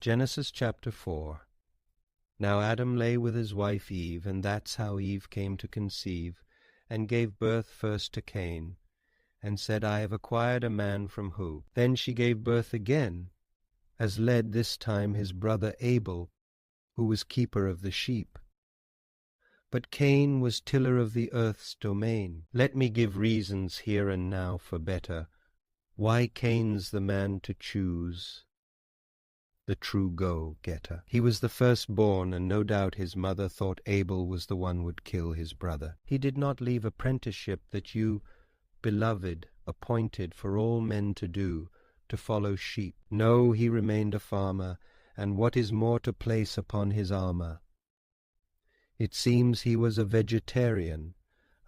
Genesis chapter 4. Now Adam lay with his wife Eve, and that's how Eve came to conceive, and gave birth first to Cain, and said, I have acquired a man from who? Then she gave birth again, as led this time his brother Abel, who was keeper of the sheep. But Cain was tiller of the earth's domain. Let me give reasons here and now for better, why Cain's the man to choose, the true go-getter. He was the firstborn, and no doubt his mother thought Abel was the one would kill his brother. He did not leave apprenticeship that you, beloved, appointed for all men to do, to follow sheep. No, he remained a farmer, and what is more to place upon his armor? It seems he was a vegetarian,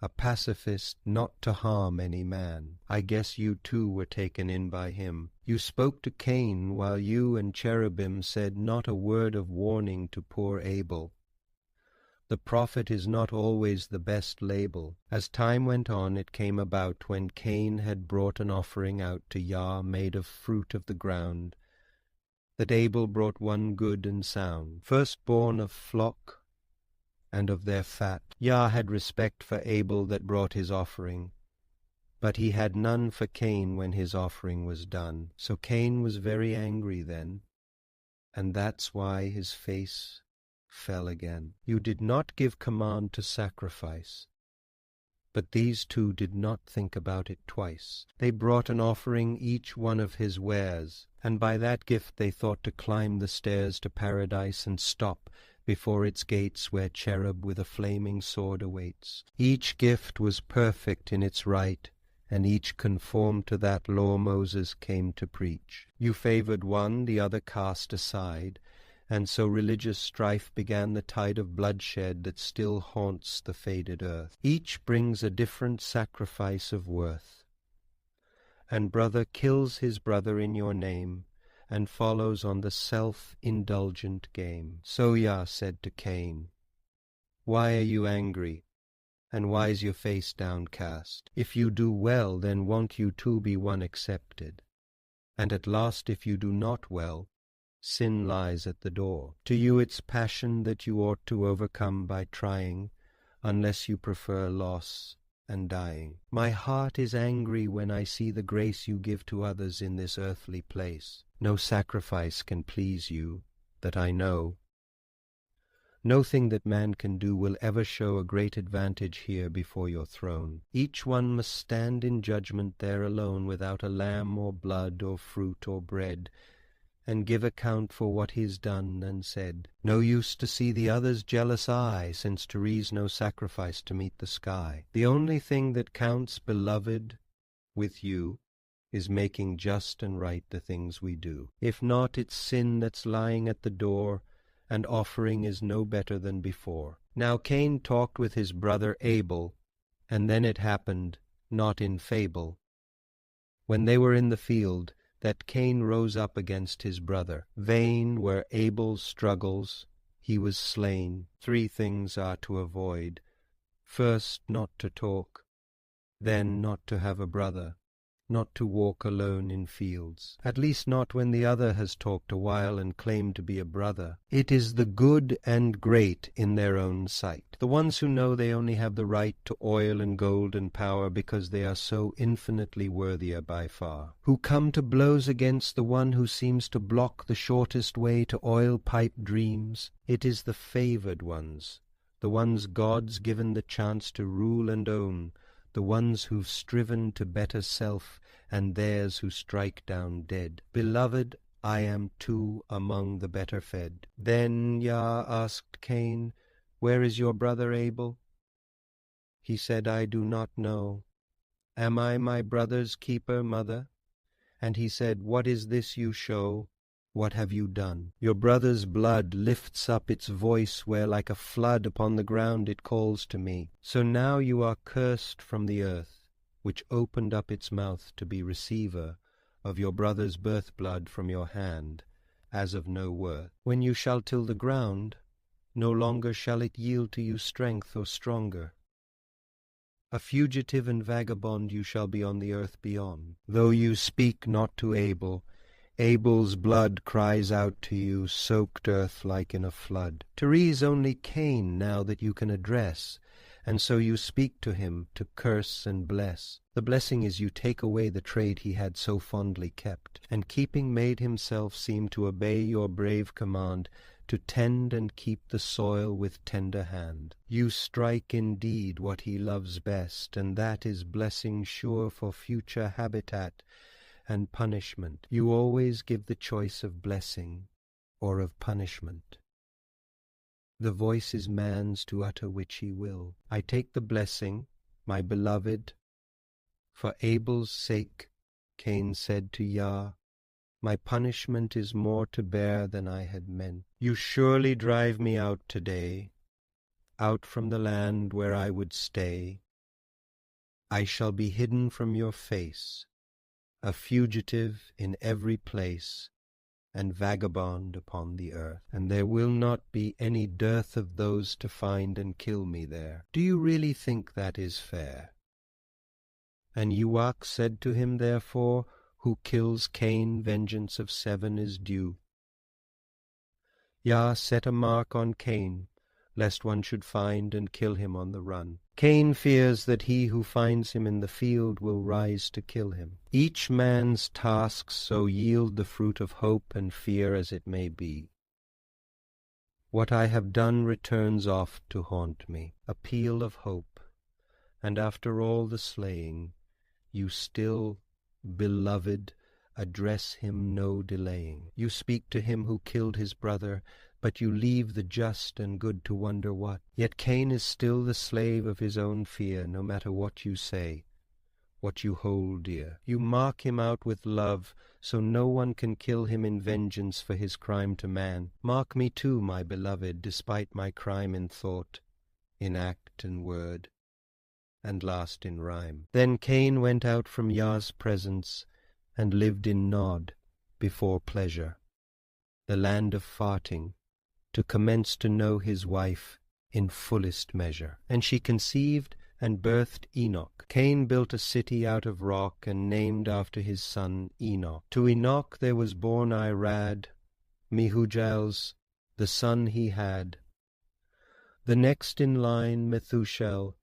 a pacifist, not to harm any man. I guess you too were taken in by him. You spoke to Cain, while you and cherubim said not a word of warning to poor Abel. The prophet is not always the best label. As time went on, it came about, when Cain had brought an offering out to Yah made of fruit of the ground, that Abel brought one good and sound, firstborn of flock and of their fat. Yah had respect for Abel that brought his offering, but he had none for Cain when his offering was done. So Cain was very angry then, and that's why his face fell again. You did not give command to sacrifice, but these two did not think about it twice. They brought an offering, each one of his wares, and by that gift they thought to climb the stairs to paradise and stop before its gates where cherub with a flaming sword awaits. Each gift was perfect in its right, and each conformed to that law Moses came to preach. You favored one, the other cast aside, and so religious strife began the tide of bloodshed that still haunts the faded earth. Each brings a different sacrifice of worth, and brother kills his brother in your name, and follows on the self-indulgent game. So Yah said to Cain, why are you angry, and why is your face downcast? If you do well, then won't you too be one accepted? And at last, if you do not well, sin lies at the door. To you it's passion that you ought to overcome by trying, unless you prefer loss and dying. My heart is angry when I see the grace you give to others in this earthly place. No sacrifice can please you, that I know. No thing that man can do will ever show a great advantage here before your throne. Each one must stand in judgment there alone, without a lamb or blood or fruit or bread, and give account for what he's done and said. No use to see the other's jealous eye, since to re's no sacrifice to meet the sky. The only thing that counts, beloved, with you, is making just and right the things we do. If not, it's sin that's lying at the door, and offering is no better than before. Now Cain talked with his brother Abel, and then it happened, not in fable, when they were in the field, that Cain rose up against his brother. Vain were Abel's struggles, he was slain. 3 things are to avoid. First, not to talk, then not to have a brother, not to walk alone in fields, at least not when the other has talked a while and claimed to be a brother. It is the good and great in their own sight, the ones who know they only have the right to oil and gold and power because they are so infinitely worthier by far, who come to blows against the one who seems to block the shortest way to oil-pipe dreams. It is the favored ones, the ones God's given the chance to rule and own, the ones who've striven to better self, and theirs who strike down dead. Beloved, I am too among the better fed. Then Yah asked Cain, where is your brother Abel? He said, I do not know. Am I my brother's keeper, mother? And he said, what is this you show? What have you done? Your brother's blood lifts up its voice where like a flood upon the ground it calls to me. So now you are cursed from the earth, which opened up its mouth to be receiver of your brother's birth blood from your hand, as of no worth. When you shall till the ground, no longer shall it yield to you strength or stronger. A fugitive and vagabond you shall be on the earth beyond. Though you speak not to Abel, Abel's blood cries out to you, soaked earth like in a flood. To rease only Cain now that you can address, and so you speak to him to curse and bless. The blessing is you take away the trade he had so fondly kept, and keeping made himself seem to obey your brave command, to tend and keep the soil with tender hand. You strike indeed what he loves best, and that is blessing sure for future habitat and punishment. You always give the choice of blessing or of punishment. The voice is man's to utter which he will. I take the blessing, my beloved. For Abel's sake, Cain said to Yah, my punishment is more to bear than I had meant. You surely drive me out today, out from the land where I would stay. I shall be hidden from your face, a fugitive in every place, and vagabond upon the earth, and there will not be any dearth of those to find and kill me there. Do you really think that is fair? And Uach said to him, therefore, who kills Cain, vengeance of 7 is due. Yah set a mark on Cain, lest one should find and kill him on the run. Cain fears that he who finds him in the field will rise to kill him. Each man's tasks so yield the fruit of hope and fear as it may be. What I have done returns oft to haunt me, a peal of hope, and after all the slaying, you still, beloved, address him no delaying. You speak to him who killed his brother, but you leave the just and good to wonder what. Yet Cain is still the slave of his own fear, no matter what you say, what you hold dear. You mark him out with love, so no one can kill him in vengeance for his crime to man. Mark me too, my beloved, despite my crime in thought, in act and word, and last in rhyme. Then Cain went out from Yah's presence, and lived in Nod, before pleasure, the land of farting, to commence to know his wife in fullest measure. And she conceived and birthed Enoch. Cain built a city out of rock, and named after his son Enoch. To Enoch there was born Irad, Mehujael's the son he had. The next in line Methushel,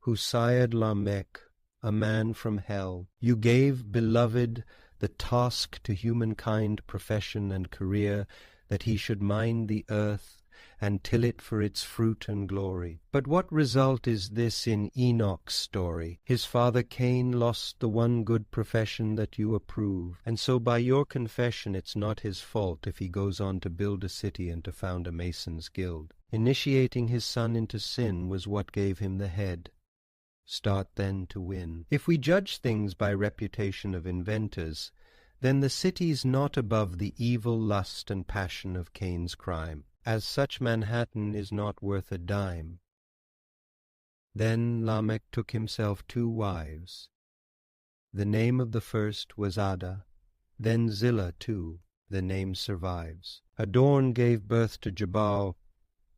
who sired Lamech, a man from hell. You gave, beloved, the task to humankind, profession and career, that he should mine the earth and till it for its fruit and glory. But what result is this in Enoch's story? His father Cain lost the one good profession that you approve, and so by your confession it's not his fault if he goes on to build a city and to found a mason's guild. Initiating his son into sin was what gave him the head. Start then to win. If we judge things by reputation of inventors, then the city's not above the evil lust and passion of Cain's crime. As such, Manhattan is not worth a dime. Then Lamech took himself 2 wives. The name of the first was Ada, then Zillah too, the name survives. Adorn gave birth to Jabal,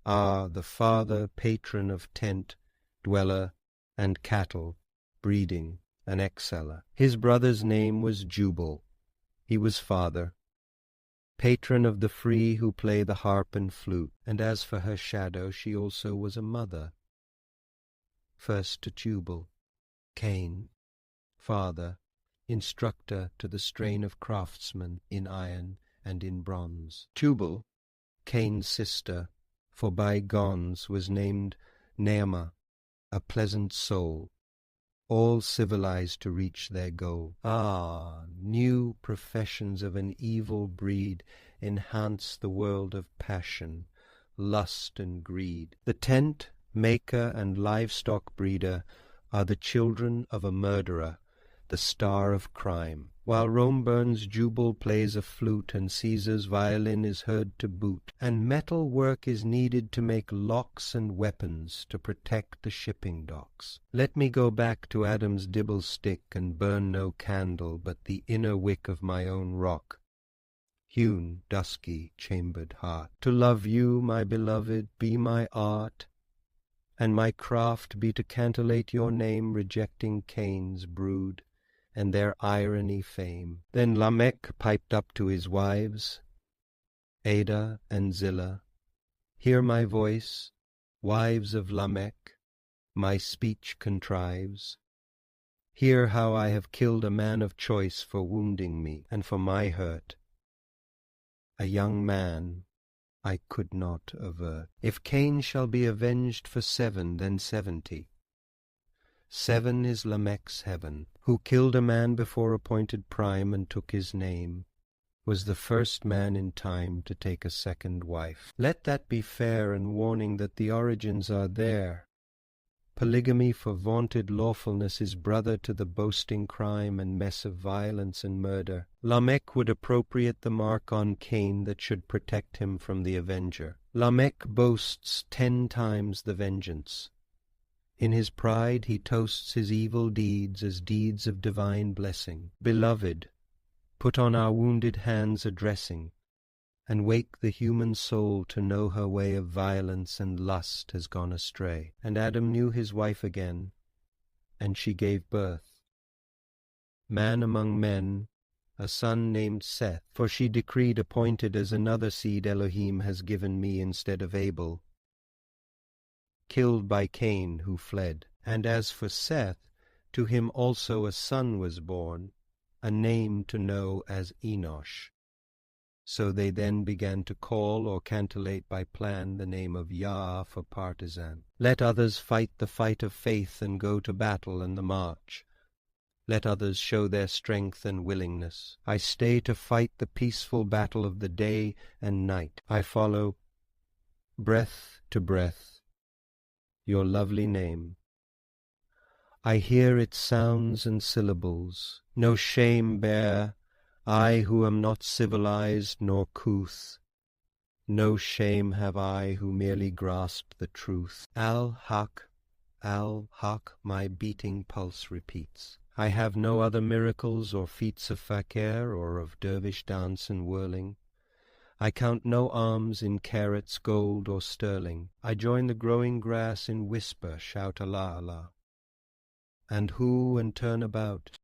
the father, patron of tent, dweller, and cattle, breeding, an exceller. His brother's name was Jubal. He was father, patron of the free who play the harp and flute, and as for her shadow, she also was a mother. First to Tubal, Cain, father, instructor to the strain of craftsmen in iron and in bronze. Tubal, Cain's sister, for by Gons was named Naamah, a pleasant soul, all civilized to reach their goal. New professions of an evil breed enhance the world of passion, lust, and greed. The tent maker and livestock breeder are the children of a murderer, the star of crime. While Rome burns, Jubal plays a flute, and Caesar's violin is heard to boot. And metal work is needed to make locks and weapons to protect the shipping docks. Let me go back to Adam's dibble stick and burn no candle but the inner wick of my own rock, hewn, dusky, chambered heart. To love you, my beloved, be my art, and my craft be to cantillate your name, rejecting Cain's brood, and their irony fame. Then Lamech piped up to his wives, Ada and Zillah, hear my voice, wives of Lamech, my speech contrives. Hear how I have killed a man of choice for wounding me, and for my hurt. A young man I could not avert. If Cain shall be avenged for 7, then 70. 7 is Lamech's heaven, who killed a man before appointed prime and took his name, was the first man in time to take a second wife. Let that be fair and warning that the origins are there. Polygamy for vaunted lawfulness is brother to the boasting crime and mess of violence and murder. Lamech would appropriate the mark on Cain that should protect him from the avenger. Lamech boasts 10 times the vengeance. In his pride he toasts his evil deeds as deeds of divine blessing. Beloved, put on our wounded hands a dressing, and wake the human soul to know her way of violence and lust has gone astray. And Adam knew his wife again, and she gave birth. Man among men, a son named Seth, for she decreed appointed as another seed Elohim has given me instead of Abel, killed by Cain who fled. And as for Seth, to him also a son was born, a name to know as Enosh. So they then began to call or cantillate by plan the name of Yah for partisan. Let others fight the fight of faith and go to battle and the march. Let others show their strength and willingness. I stay to fight the peaceful battle of the day and night. I follow, breath to breath, your lovely name. I hear its sounds and syllables, no shame bear, I who am not civilized nor couth. No shame have I who merely grasped the truth. Al-Haq, Al-Haq, my beating pulse repeats. I have no other miracles or feats of fakir or of dervish dance and whirling. I count no alms in carats, gold, or sterling. I join the growing grass in whisper, shout Allah, Allah. And who and turn about,